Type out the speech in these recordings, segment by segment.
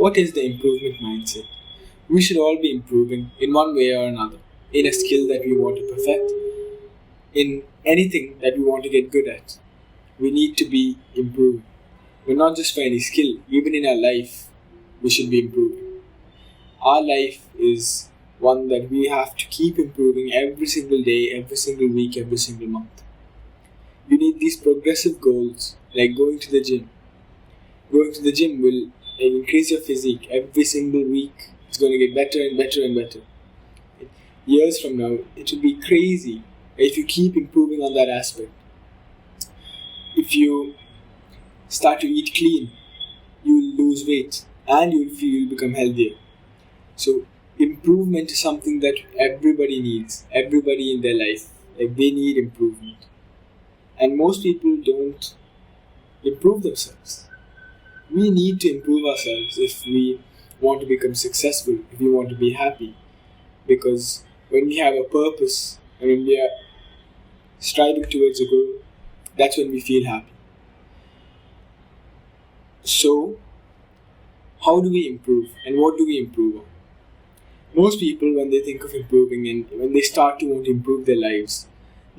What is the improvement mindset? We should all be improving in one way or another, in a skill that we want to perfect, in anything that we want to get good at. We need to be improving. But not just for any skill, even in our life, we should be improving. Our life is one that we have to keep improving every single day, every single week, every single month. You need these progressive goals, like going to the gym. Going to the gym will increase your physique every single week. It's going to get better and better and better. Years from now, it will be crazy if you keep improving on that aspect. If you start to eat clean, you will lose weight and you'll become healthier. So improvement is something that everybody needs. Everybody in their life, like they need improvement. And most people don't improve themselves. We need to improve ourselves if we want to become successful, if we want to be happy. Because when we have a purpose and when we are striving towards a goal, that's when we feel happy. So, how do we improve and what do we improve on? Most people, when they think of improving and when they start to want to improve their lives,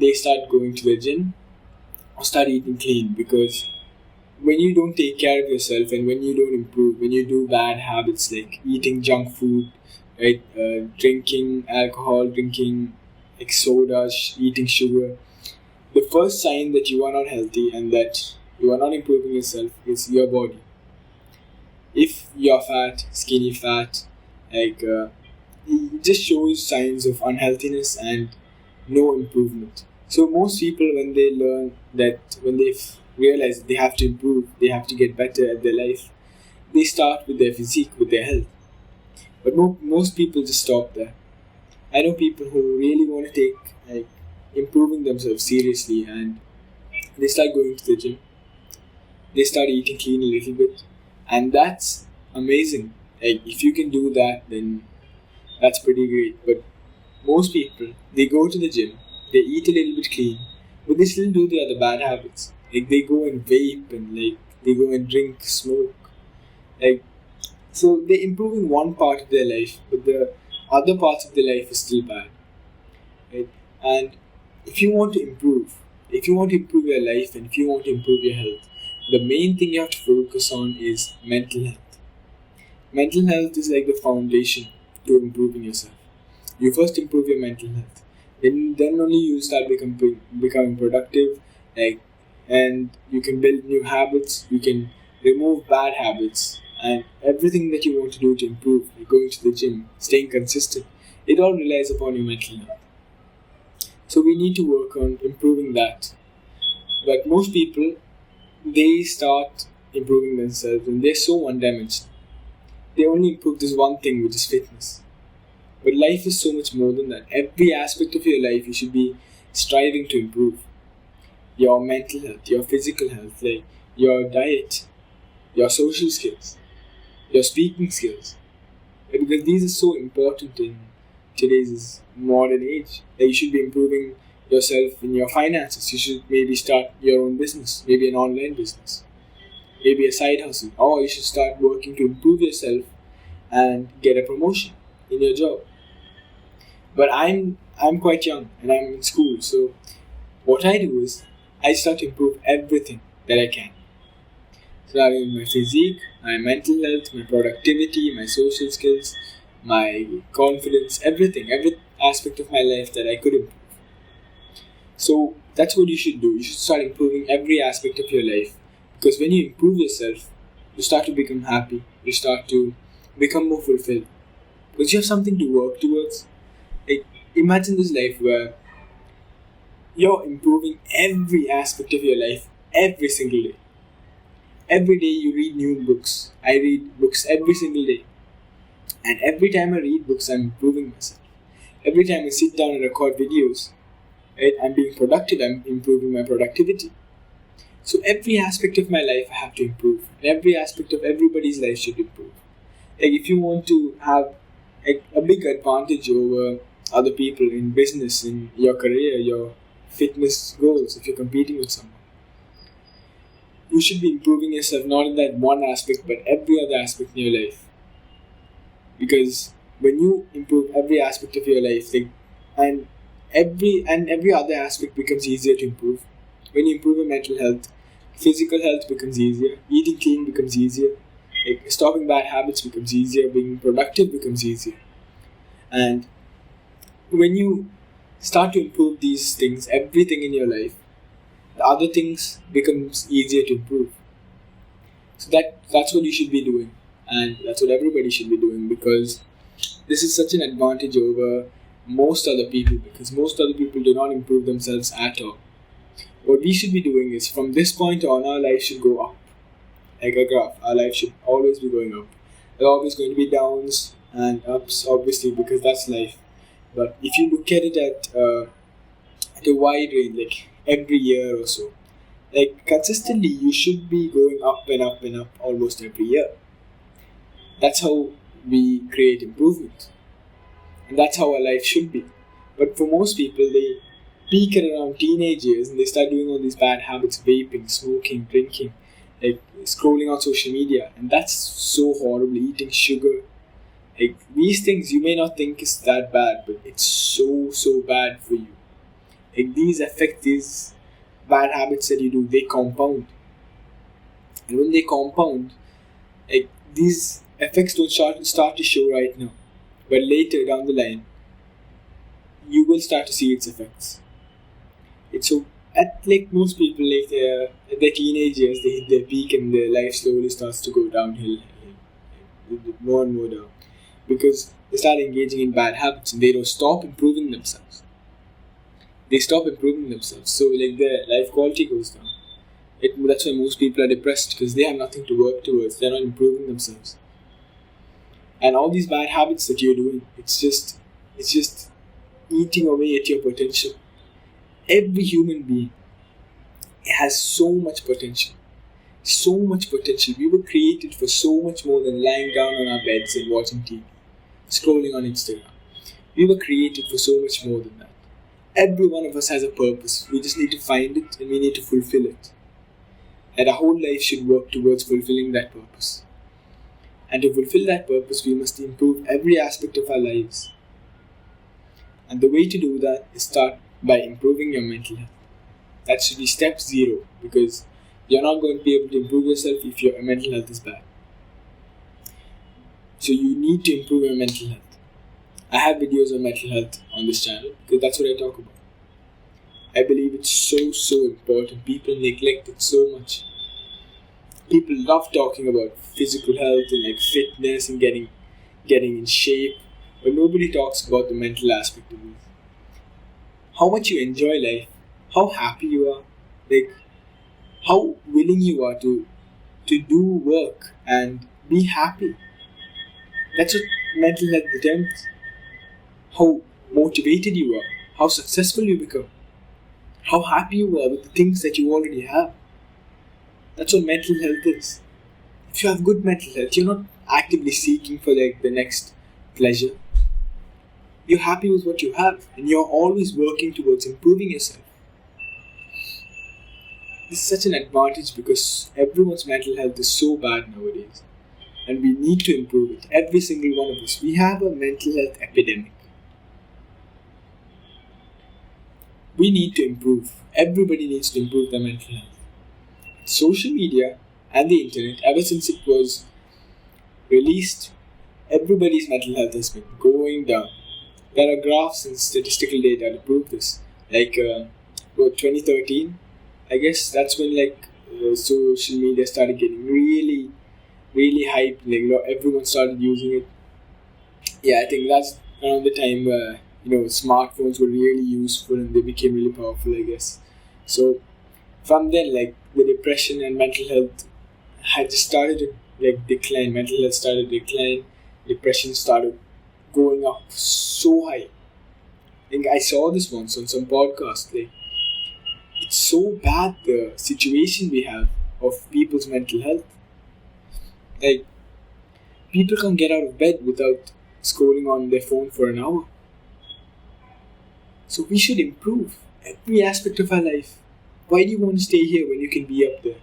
they start going to the gym or start eating clean, because when you don't take care of yourself and when you don't improve, when you do bad habits like eating junk food, right, drinking alcohol, drinking like soda, eating sugar, the first sign that you are not healthy and that you are not improving yourself is your body. If you are fat, skinny fat, it just shows signs of unhealthiness and no improvement. So most people, when they learn that, when they realize they have to improve, they have to get better at their life, they start with their physique, with their health. But most people just stop there. I know people who really want to take improving themselves seriously, and they start going to the gym. They start eating clean a little bit, and that's amazing. Like if you can do that, then that's pretty great. But most people, they go to the gym, they eat a little bit clean, but they still do the other bad habits. Like they go and vape and like they go and drink, smoke. Like so they're improving one part of their life, but the other parts of their life is still bad. Right? And if you want to improve, if you want to improve your life and if you want to improve your health, the main thing you have to focus on is mental health. Mental health is like the foundation to improving yourself. You first improve your mental health, then only you start becoming productive, like, and you can build new habits. You can remove bad habits, and everything that you want to do to improve, like going to the gym, staying consistent, it all relies upon your mental health. So we need to work on improving that. But most people, they start improving themselves and they're so one-dimensional. They only improve this one thing, which is fitness. But life is so much more than that. Every aspect of your life you should be striving to improve. Your mental health, your physical health, like your diet, your social skills, your speaking skills. Because these are so important in today's modern age. Like you should be improving yourself in your finances. You should maybe start your own business, maybe an online business, maybe a side hustle, or you should start working to improve yourself and get a promotion in your job. But I'm quite young and I'm in school, so what I do is I start to improve everything that I can. Starting with my physique, my mental health, my productivity, my social skills, my confidence, every aspect of my life that I could improve. So that's what you should do. You should start improving every aspect of your life. Because when you improve yourself, you start to become happy. You start to become more fulfilled. Because you have something to work towards. Like, imagine this life where you're improving every aspect of your life every single day. Every day you read new books. I read books every single day. And every time I read books, I'm improving myself. Every time I sit down and record videos, right, I'm being productive, I'm improving my productivity. So every aspect of my life I have to improve. And every aspect of everybody's life should improve. Like if you want to have a big advantage over other people in business, in your career, your fitness goals, if you're competing with someone, you should be improving yourself not in that one aspect but every other aspect in your life. because when you improve every aspect of your life, like, and every other aspect becomes easier to improve. When you improve your mental health, physical health becomes easier, eating clean becomes easier, like stopping bad habits becomes easier, being productive becomes easier. And when you start to improve these things, everything in your life, the other things becomes easier to improve. So that's what you should be doing, and that's what everybody should be doing, because this is such an advantage over most other people, because most other people do not improve themselves at all. What we should be doing is, from this point on, our life should go up like a graph. Our life should always be going up. There are always going to be downs and ups, obviously, because that's life. But if you look at it at a wide range, like every year or so, like consistently, you should be going up and up and up almost every year. That's how we create improvement, and that's how our life should be. But for most people, they peak at around teenage years and they start doing all these bad habits: vaping, smoking, drinking, like scrolling on social media, and that's so horrible. Eating sugar, like these things you may not think is that bad, but it's so bad for you. Like these bad habits that you do, they compound, and when they compound, like these effects don't start to show right now, but later down the line, you will start to see its effects. It's so at like most people, like at their teenage years, they hit their peak and their life slowly starts to go downhill, more and more down, because they start engaging in bad habits and they don't stop improving themselves. They stop improving themselves, so like their life quality goes down. That's why most people are depressed, because they have nothing to work towards. They're not improving themselves, and all these bad habits that you're doing, it's just eating away at your potential. Every human being has so much potential. So much potential. We were created for so much more than lying down on our beds and watching TV, scrolling on Instagram. We were created for so much more than that. Every one of us has a purpose. We just need to find it and we need to fulfill it. And our whole life should work towards fulfilling that purpose. And to fulfill that purpose, we must improve every aspect of our lives. And the way to do that is start by improving your mental health. That should be step 0, because you're not going to be able to improve yourself if your mental health is bad. So you need to improve your mental health. I have videos on mental health on this channel because that's what I talk about. I believe it's so important. People neglect it so much. People love talking about physical health and like fitness and getting in shape, but nobody talks about the mental aspect of it. How much you enjoy life, how happy you are, like how willing you are to do work and be happy. That's what mental health determines. How motivated you are, how successful you become, how happy you are with the things that you already have. That's what mental health is. If you have good mental health, you're not actively seeking for like the next pleasure. You're happy with what you have and you're always working towards improving yourself. This is such an advantage because everyone's mental health is so bad nowadays and we need to improve it. Every single one of us. We have a mental health epidemic. We need to improve. Everybody needs to improve their mental health. Social media and the internet, ever since it was released, everybody's mental health has been going down. There are graphs and statistical data to prove this. Like, 2013, I guess that's when social media started getting really hyped. Like, everyone started using it. Yeah, I think that's around the time where smartphones were really useful and they became really powerful, I guess. So from then, like, the depression and mental health had just started to decline. Mental health started to decline. Depression started going up so high. I think I saw this once on some podcast. Like, it's so bad, the situation we have of people's mental health. Like, people can't get out of bed without scrolling on their phone for an hour. So we should improve every aspect of our life. Why do you want to stay here when you can be up there?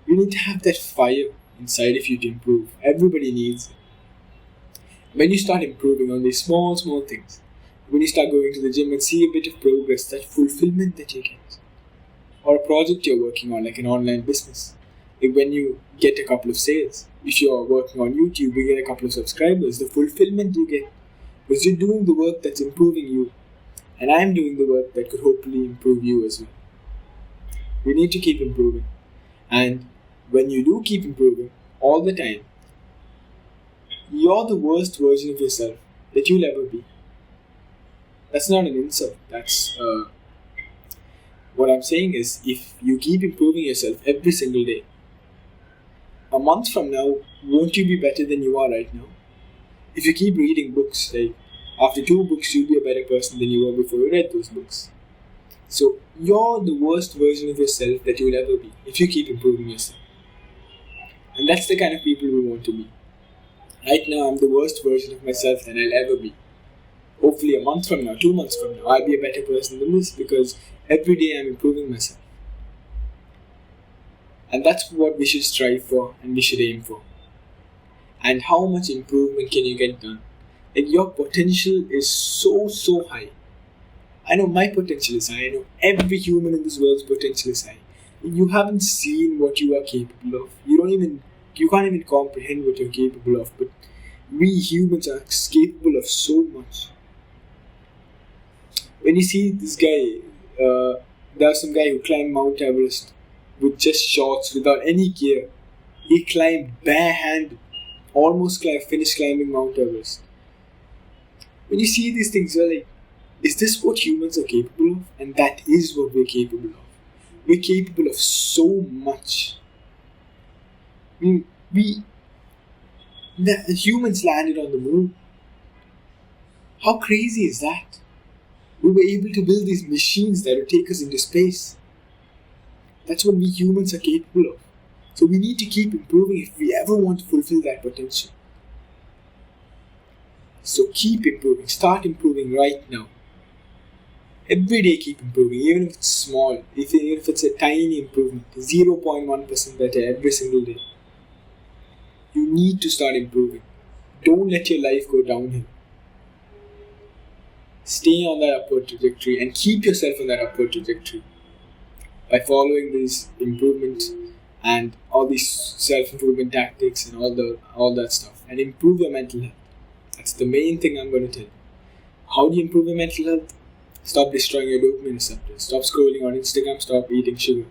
You need to have that fire inside of you to improve. Everybody needs it. When you start improving on these small, small things, when you start going to the gym and see a bit of progress, that fulfillment that you get, or a project you're working on, like an online business, like when you get a couple of sales, if you're working on YouTube, you get a couple of subscribers, the fulfillment you get, because you're doing the work that's improving you, and I'm doing the work that could hopefully improve you as well. We need to keep improving, and when you do keep improving all the time, you're the worst version of yourself that you'll ever be. That's not an insult. That's what I'm saying is, if you keep improving yourself every single day, a month from now, won't you be better than you are right now? If you keep reading books, like after 2 books, you'll be a better person than you were before you read those books. So you're the worst version of yourself that you'll ever be if you keep improving yourself. And that's the kind of people we want to be. Right now, I'm the worst version of myself than I'll ever be. Hopefully a month from now, 2 months from now, I'll be a better person than this, because every day I'm improving myself. And that's what we should strive for and we should aim for. And how much improvement can you get done? Like, your potential is so high. I know my potential is high. I know every human in this world's potential is high. You haven't seen what you are capable of. You can't even comprehend what you're capable of. But we humans are capable of so much. When you see this guy, there's some guy who climbed Mount Everest with just shorts, without any gear. He climbed barehanded, finished climbing Mount Everest. When you see these things, you're like, is this what humans are capable of? And that is what we're capable of. We're capable of so much. The humans landed on the moon. How crazy is that? We were able to build these machines that would take us into space. That's what we humans are capable of. So we need to keep improving if we ever want to fulfill that potential. So keep improving. Start improving right now. Every day keep improving, even if it's small, even if it's a tiny improvement, 0.1% better every single day. You need to start improving. Don't let your life go downhill. Stay on that upward trajectory and keep yourself on that upward trajectory by following these improvements and all these self-improvement tactics and all that stuff, and improve your mental health. That's the main thing I'm going to tell you. How do you improve your mental health? Stop destroying your dopamine receptors. Stop scrolling on Instagram. Stop eating sugar.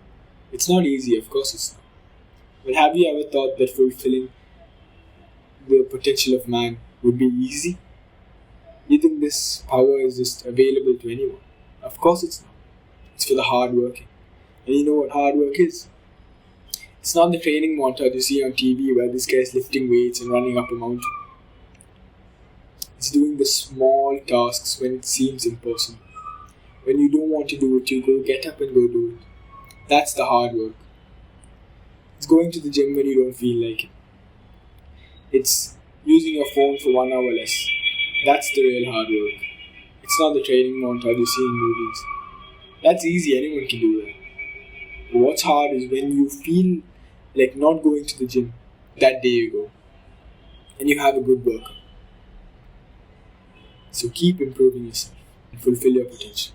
It's not easy, of course it's not. But have you ever thought that fulfilling the potential of man would be easy? You think this power is just available to anyone? Of course it's not. It's for the hard working. And you know what hard work is? It's not the training montage you see on TV where this guy's lifting weights and running up a mountain. It's doing the small tasks when it seems impossible. When you don't want to do it, you go get up and go do it. That's the hard work. It's going to the gym when you don't feel like it. It's using your phone for 1 hour less. That's the real hard work. It's not the training montage you see in movies. That's easy, anyone can do that. But what's hard is when you feel like not going to the gym. That day you go. And you have a good workout. So keep improving yourself and fulfill your potential.